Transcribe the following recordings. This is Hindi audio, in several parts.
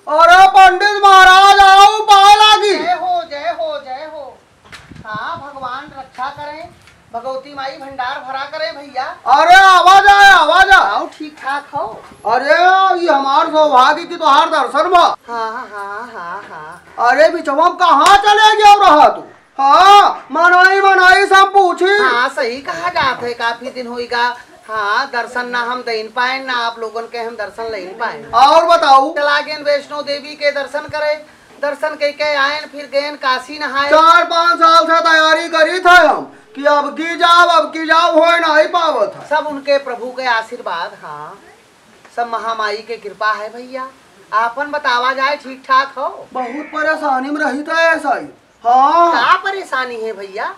अरे पंडित महाराज आओ, पाए लागी। जय हो जय हो जय हो। हाँ भगवान रक्षा करें, भगवती माई भंडार भरा करे भैया। अरे आवाज आए, आवाज आओ ठीक ठाक हो। अरे ये हमार सौभाग्य की तोहार दर्शन बा। हाँ हाँ हाँ हाँ। अरे बिचवा कहाँ चले गया रहा तू? हाँ मनाई मनाई सब पूछी। हाँ सही कहा जात है, काफी दिन होगा। हाँ दर्शन ना हम दे पाए ना आप लोगन के हम दर्शन ले पाए। और बताओ। चला गए वैष्णो देवी के दर्शन करे, दर्शन के आयन, फिर गए काशी नहाए। 4-5 साल से तैयारी करी थे हम कि अब की जाओ हो नहीं पावत है। सब उनके प्रभु के आशीर्वाद। हाँ सब महामाई के कृपा है भैया। आपन बतावा जाए ठीक ठाक हो। बहुत परेशानी में रही था ऐसा ही। हाँ क्या परेशानी है भैया?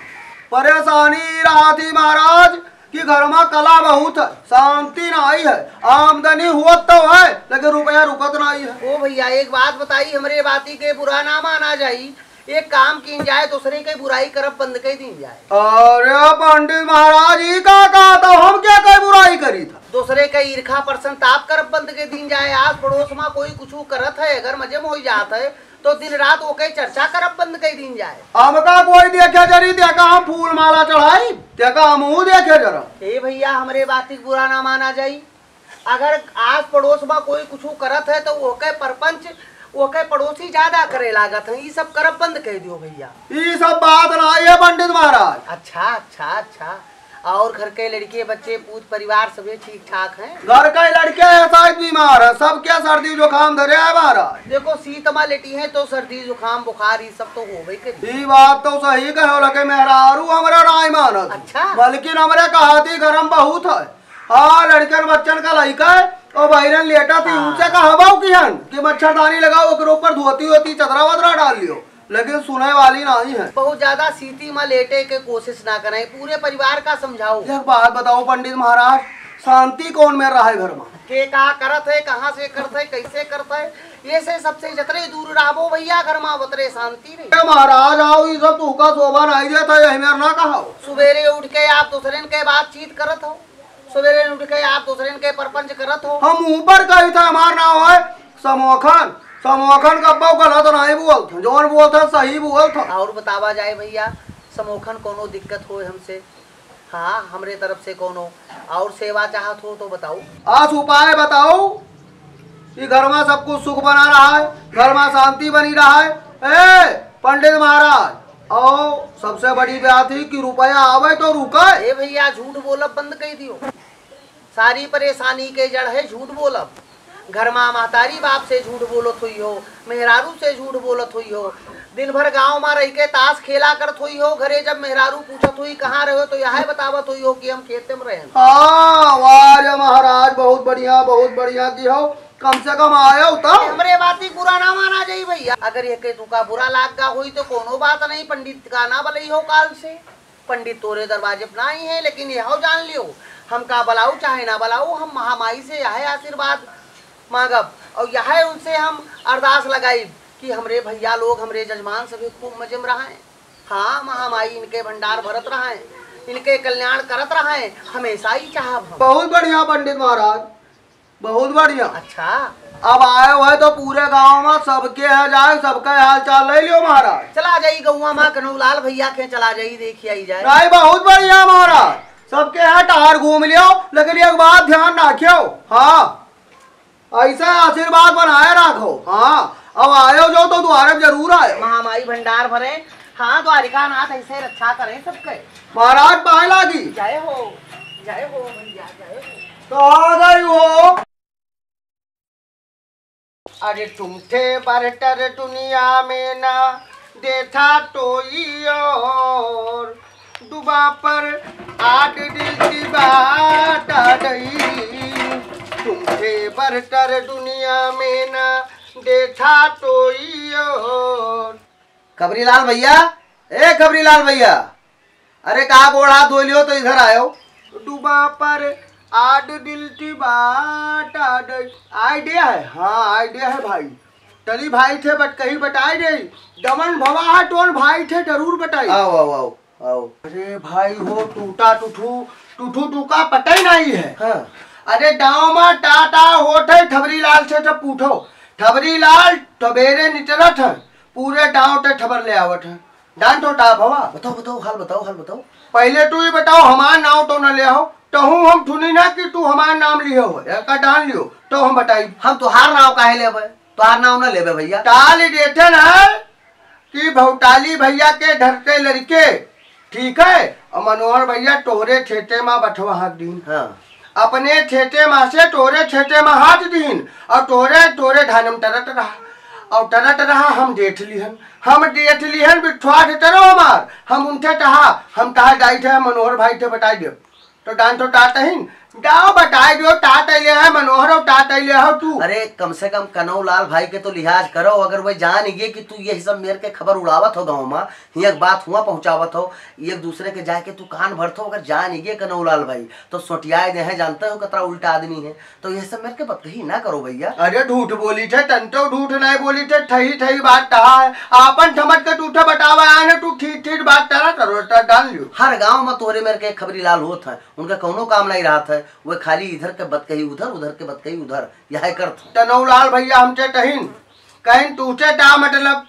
परेशानी रहा थी महाराज कि घर में कला बहुत है, शांति नहीं है, आमदनी हुआ तो है लेकिन रुपया रुकत नहीं है। ओ भैया एक बात बताई, हमरे बाती के बुरा ना माना जाई। एक काम की जाए, दूसरे के बुराई करब बंद कर दी जाए। अरे पंडित महाराज ये का कहा था, हम क्या कई बुराई करी था? दूसरे का ईर्खा प्रसन्न ताप करब बंद के दी जाए। आस पड़ोस में कोई कुछ करत है, अगर मजे में हो जात है तो दिन रात ओके चर्चा करब बंद कर दी जाए। हमका कोई देखे जरी, देखा हम फूल माला चढ़ाई, देखा हम देखे जरा। हे भैया हमरे बाती बुरा ना माना जाई। अगर आस पड़ोस में कोई कुछ करत है तो ओके परपंच ओके पड़ोसी ज्यादा करे लागत है, ये सब करब बंद कह दियो भैया। ये सब बात नहीं है पंडित महाराज। अच्छा अच्छा अच्छा। और घर के लड़के बच्चे पूत परिवार सभी ठीक ठाक हैं? घर के लड़के शायद बीमार है, सब क्या सर्दी जुकाम धरे है महाराज। देखो शीत में लेटी है तो सर्दी जुकाम बुखार ये सब तो हो गई करी। ये बात तो सही कहो लगे, मेहरारू हमारा नहीं मानत। अच्छा। बल्कि हमारे कहाती गरम बहुत है। हाँ लड़कन बच्चन का लड़का है और बहरन लेटा थी, उनसे कहा कि मच्छरदानी लगाओ, ओकरे ऊपर धोती होती चदरा वदरा डाल लियो, लेकिन सुने वाली नहीं है। बहुत ज्यादा सीती में लेटे के कोशिश ना करें, पूरे परिवार का समझाओ। एक बात बताओ पंडित महाराज, शांति कौन में रहा है घर में? के का करत है, कहाँ से करत है, कैसे करता है, ये से सबसे जतरे दूर रहो भैया, घर में उतरे शांति रही। महाराज आओ, ये सब तुका शोभा नहीं देता, यही मेरा ना कहा। सवेरे उठ के आप दूसरे के बातचीत करत हो, सवेरे उठ के आप दूसरे के परपंच करत हो। हम ऊपर कही था, हमारा नाम है समोखन। समोखन कब्बा गलत नहीं बोलते, जोन बोलते सही बोलते। और बतावा जाए भैया, समोखन कोनो दिक्कत हो हमसे? हाँ हमरे तरफ से कोनो और सेवा चाहत हो तो बताओ। आज उपाय बताओ कि घर में सब कुछ सुख बना रहा है, घर में शांति बनी रहा है। ए पंडित महाराज, और सबसे बड़ी बात है कि रुपया आवे तो रुके। ए भैया झूठ बोलब बंद कर दियो। सारी परेशानी के जड़ है झूठ बोलब। घर में महतारी बाप से झूठ बोलत हुई हो, मेहरारू से झूठ बोलत हुई हो, दिन भर गांव में रह के ताश खेला करत हुई हो, घरे जब मेहरारू पूछत हुई कहाँ रहो तो यह बतावत हुई हो कि हम खेते में रहे। हाँ वाह महाराज, बहुत बढ़िया की हो, कम से कम आया तो हमरे बाती बुरा ना माना जाई भैया। अगर ये तुका बुरा लागा हुई तो कोनो बात नहीं, पंडित का ना बलई हो काल से। पंडित तोरे दरवाजे पर नहीं है, लेकिन यह जान लियो हम का बलाऊ चाहे ना बलाऊ, हम महामाई से यह आशीर्वाद मांगब और यह उनसे हम अरदास लगाई कि हमरे भैया लोग, हमरे जजमान सभी खूब मजे में रहे। हाँ महामाई इनके भंडार भरत रहे, इनके कल्याण करत रहे, हमेशा ही चाहब। बहुत बढ़िया पंडित महाराज, बहुत बढ़िया। अच्छा अब आए हुए तो पूरे गांव में सबके है जाए, सबका हाल चाल ले लियो महाराज। चला जाई गौवा माँ कनौलाल भैया के चला जाई, देखिए आई जाए। नहीं बहुत बढ़िया महाराज, सबके यहाँ टार घूम लियो, लेकिन एक बात ध्यान रखियो। हाँ ऐसा आशीर्वाद बनाए रखो। हाँ अब आयो जो तो द्वारे जरूर आए, महामाई भंडार भरे। हाँ द्वारिका नाथ ऐसे रक्षा करें सबके। महाराज पाए लागी। जय हो भैया जय हो। तो आ गई हो। अरे तुम थे बरटर दुनिया में ना देखा तो और डूबा पर आग दिल की बात आ गई। तुम थे बरटर दुनिया में ना देखा तो और। खबरीलाल भैया, ए खबरीलाल भैया, अरे कहा गोड़ हाथ धो लियो तो इधर आयो। डूबा पर आड दिल की बात आ गई। आइडिया है? हाँ आइडिया है भाई। टली भाई थे बट कहीं बताई नहीं, दमन भवा टोन भाई थे जरूर बताई। आओ आओ आओ आओ। अरे भाई हो टूटा टूठू टूका पता ही नहीं है। हाँ। अरे गाँव में टाटा होते खबरीलाल से जब पूछो ठबरी लाल टबेरे निचरत है, पूरे गांव ते ठबर ले आवत है। डान तो टा भवा बताओ बताओ हाल बताओ हाल बताओ। पहले तू ही बताओ, हमार नाम तो न ले आओ तो हूँ हम सुनी ना कि तू हमार नाम लियो हो का डाल लियो तो हम बताई। हम तुहार नाव काहे लेबे, तुहार नाव ना लेबे भैया। टाल देते न कि भौटाली भैया के धरते लड़के ठीक है, और मनोहर भैया तोहरे ठेटे माँ बठवा हाथ दीन। हाँ अपने ठेटे माँ से तोरे ठेटे माँ हाथ दीन और तोरे धानम टरत रहा और टरत रहा। हम देख लिहन बिठवा देते रहो हमार, हम उनसे कहा हम कहा जाई थे मनोहर भाई थे बताई दो तो डांस तो टाट ही डाओ बताई दो टाट अले है मनोहर और टाट अले हो तू। अरे कम से कम कनौ लाल भाई के तो लिहाज करो, अगर वह जान गए कि तू ये सब मेरे के खबर उड़ावत हो गाँव में, ये बात हुआ पहुंचावत हो एक दूसरे के जाके तू कान भरत हो, अगर जान गए कनौ लाल भाई तो सोटियाए दे है, जानते हो कितना उल्टा आदमी है, तो ये सब मेरे के बतही ना करो भैया। अरे झूठ बोली थे तंतो झूठ नहीं बोली थे, ठही बात कहा है आपन समझ के तूठे बतावा आए ना, तू ठीक बात करा करो डाल लियो। हर गाँव में तोरे मेरे के खबरी लाल होत है, उनका कोनो काम नहीं रहा था, वह खाली इधर के बत कही उधर, उधर के बत कही उधर, यह करत। तनौलाल भैया हमसे कहीं तूचे टा मतलब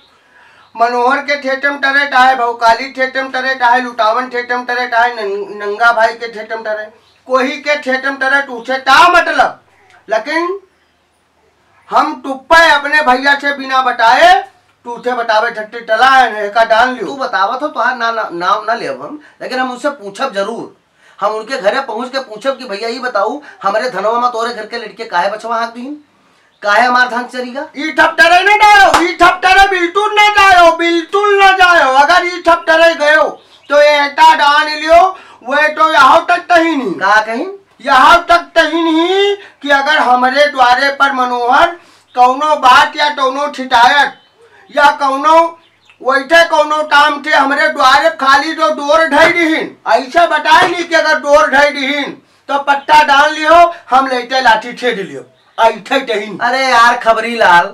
मनोहर के ठेठम टरे टाहे, भौकाली ठेठम टरे टाहे, लुटावन ठेठम टरे टाहे, नंगा भाई के ठेठम टरे, कोही के ठेठम टरे तूचे टा मतलब। लेकिन हम टुप्पे अपने भैया से बिना बताए तूथे बतावे झट्टी टला है का डाल लियो। तू बतावत हो तुहार नाम ना लेब हम, लेकिन हम उससे पूछब जरूर, हम उनके घरे पहुंच के पूछब कि भैया ये बताऊ हमारे धनवा में तोरे घर के लड़के काहे बचवा हाथ दीन, काहे हमार धन चरीगा। ई ठपटरे न जाओ, ई ठपटरे बिल्कुल न जाओ, बिल्कुल न जाओ। अगर ई ठपटरे गयो तो एटा डान लियो, वे तो यहाँ तक तही नहीं कहा कहीं यहाँ तक तही नहीं कि अगर हमारे द्वारे पर मनोहर कौनो बात या कौनो शिकायत या कौनो वैसे कौनो काम थे हमारे द्वारे खाली जो डोर ढाई दीन, ऐसा बताए नहीं कि अगर डोर ढाई दीन तो पट्टा डाल लियो, हम लेते लाठी छेड़ लियो ऐसे दहीन। अरे यार खबरी लाल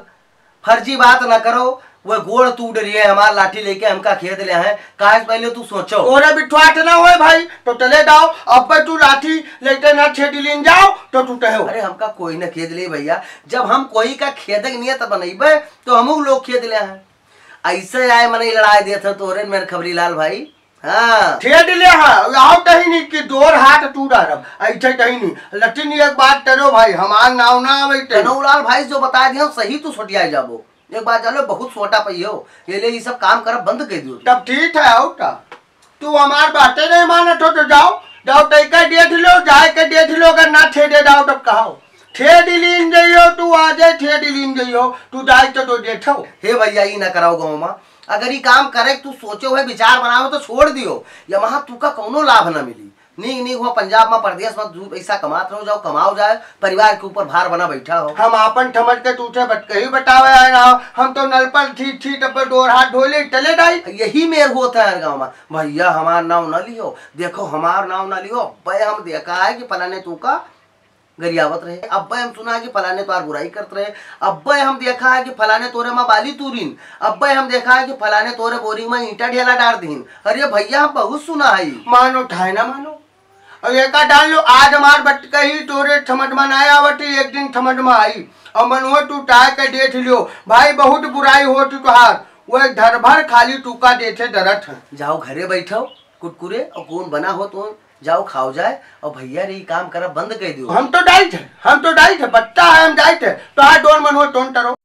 फर्जी बात न करो, वो गोड़ टूट रही है, हमार लाठी लेके हमका खेत ले हैं, काहे पहले तू सोचो। और बिठवाट ना हो भाई तो चले जाओ, अब तू लाठी लेते ना छेड़ लीन जाओ तो टूटे हो। अरे हमका कोई न खेद ले भैया, जब हम कोई का खेदक नियत बनइबे तो हम लोग खेद ले हैं, ऐसे आए मने लड़ाई देते हो तोरे मेरे खबरी लाल भाई। हाँ छेड़ ले आओ कहीं नहीं कि दोर हाथ टूटा रब ऐसे कहीं नहीं। लेकिन एक बात करो भाई हमार नाव ना आवे कनौलाल भाई जो बता दिया सही तू सोटिया जाबो, एक बात जानो बहुत सोटा पई हो, ये ले ये सब काम करब बंद कर दियो। तब ठीक है औटा तू हमार बातें नहीं मानत हो तो जाओ तैका डेट लो, जाए के डेट लो, अगर ना छेड़े जाओ तब कहो ठेड लीन जइयो, तू आजे ठेड लीन जइयो, तू जाए तो देखो। हे भैया ये ना कराओ गाँव में, अगर ये काम करे तू सोचो है विचार बनाओ तो छोड़ दियो, या वहाँ तू का कोनो लाभ न मिली। नहीं हुआ पंजाब में प्रदेश में दू पैसा कमाते रहो, जाओ कमाओ जाए, परिवार के ऊपर भार बना बैठा हो। हम अपन ठमट के टूटे बटकही बतावे है ना, हम तो नल पर ठीक पर डोर हाथ धोले चले जाए, यही मेर होता है गाँव में। भैया हमार नाव न लियो, देखो हमार नाव न लियो, भाई हम देखा है कि फलाने तू का गरियावत रहे, अब हम सुना है कि फलाने तोर बुराई करते रहे, अब हम देखा है कि फलाने तोरे में बाली तूरीन, अब हम देखा है कि फलाने तोरे बोरिंग में ईंटा ढेला डाल दीन। अरे भैया हम बहुत सुना है, मानो ठाए ना मानो और एक डाल लो। आज हमार बटकही तोरे समझ में ना आवती, एक दिन समझ में आई और मनोहर तू टाए के देख लियो भाई बहुत बुराई हो तुहार, वो घर भर खाली टूका देते डरत है। जाओ घरे बैठो कुटकुरे और कौन बना हो तो जाओ खाओ जाए, और भैया रे काम कर बंद कर दियो। हम तो डाइट है बच्चा है हम डाइट है तो आज डोर मन हो तो टरो।